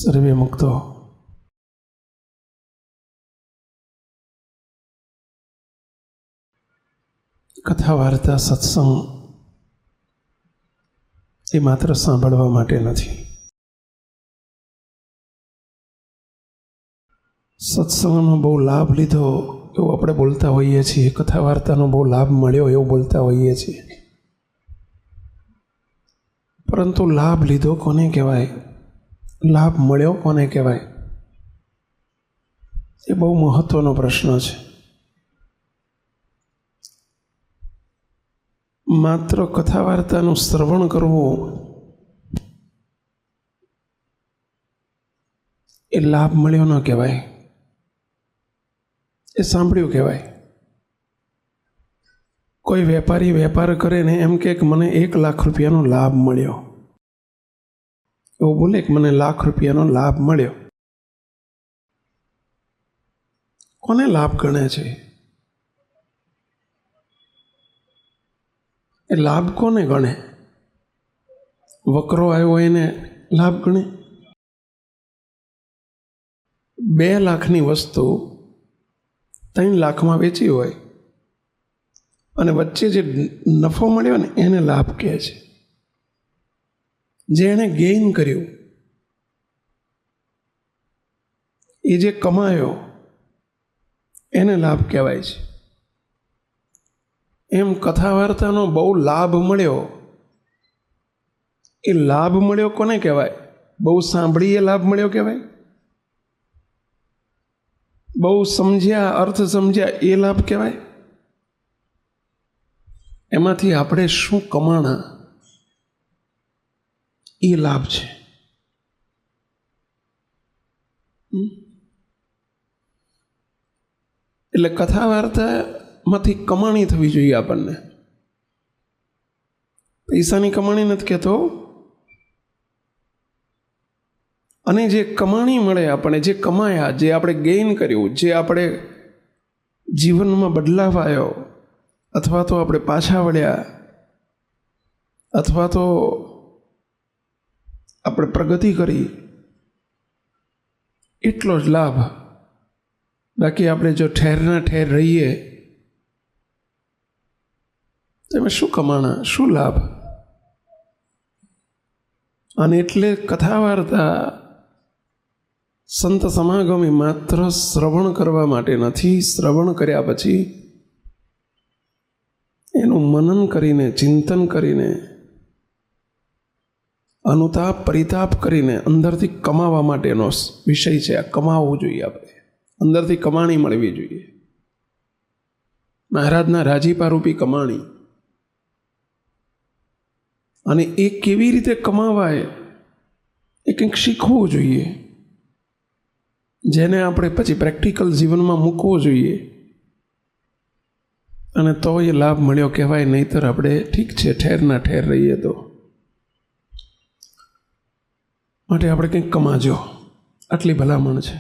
સર્વે મુક્તો. કથા વાર્તા સત્સંગ એ માત્ર સાંભળવા માટે નથી. સત્સંગનો બહુ લાભ લીધો એવું આપણે બોલતા હોઈએ છીએ, કથા વાર્તાનો બહુ લાભ મળ્યો એવું બોલતા હોઈએ છીએ. પરંતુ લાભ લીધો કોને કહેવાય, લાભ મળ્યો કોને કહેવાય, એ બહુ મહત્વનો પ્રશ્ન છે. માત્ર કથા વાર્તાનું શ્રવણ કરવું એ લાભ મળ્યો ન કહેવાય, એ સાંભળ્યું કહેવાય. કોઈ વેપારી વેપાર કરે ને એમ કે મને 1 લાખ રૂપિયાનો લાભ મળ્યો, એવું બોલે કે મને 1 લાખ રૂપિયાનો લાભ મળ્યો. કોને લાભ ગણે છે? એ લાભ કોને ગણે? વકરો આવ્યો એને લાભ ગણે? 2 લાખની વસ્તુ 3 લાખમાં વેચી હોય અને વચ્ચે જે નફો મળ્યો ને એને લાભ કહે છે. જે એણે ગેઇન કર્યું, એ જે કમાયો એને લાભ કહેવાય છે. એમ કથા વાર્તાનો બહુ લાભ મળ્યો, એ લાભ મળ્યો કોને કહેવાય? બહુ સાંભળીએ લાભ મળ્યો કહેવાય? બહુ સમજ્યા, અર્થ સમજ્યા એ લાભ કહેવાય? એમાંથી આપણે શું કમાણા એ લાભ છે. એટલે કથા વાર્તામાંથી કમાણી થવી જોઈએ. આપણને પૈસાની કમાણી નથી કહેતો, અને જે કમાણી મળે આપણે, જે કમાયા, જે આપણે ગેઇન કર્યું, જે આપણે જીવનમાં બદલાવ આવ્યો, અથવા તો આપણે પાછા વળ્યા, અથવા તો આપણે પ્રગતિ કરી, એટલો જ લાભ. બાકી આપણે જો ઠેરના ઠેર રહીએ તો એમાં શું કમાણા, શું લાભ? અને એટલે કથા વાર્તા સંત સમાગમ માત્ર શ્રવણ કરવા માટે નથી. શ્રવણ કર્યા પછી એનું મનન કરીને, ચિંતન કરીને, અનુતાપ પરિતાપ કરીને અંદરથી કમાવા માટેનો વિષય છે. આ કમાવવું જોઈએ, આપણે અંદરથી કમાણી મળવી જોઈએ. મહારાજના રાજીપારૂપી કમાણી. અને એ કેવી રીતે કમાવાય એ કંઈક શીખવું જોઈએ, જેને આપણે પછી પ્રેક્ટિકલ જીવનમાં મૂકવો જોઈએ. અને તો એ લાભ મળ્યો કહેવાય. નહીંતર આપણે ઠીક છે ઠેરના ઠેર રહીએ તો. માટે આપણે કંઈક કમાજો, આટલી ભલામણ છે.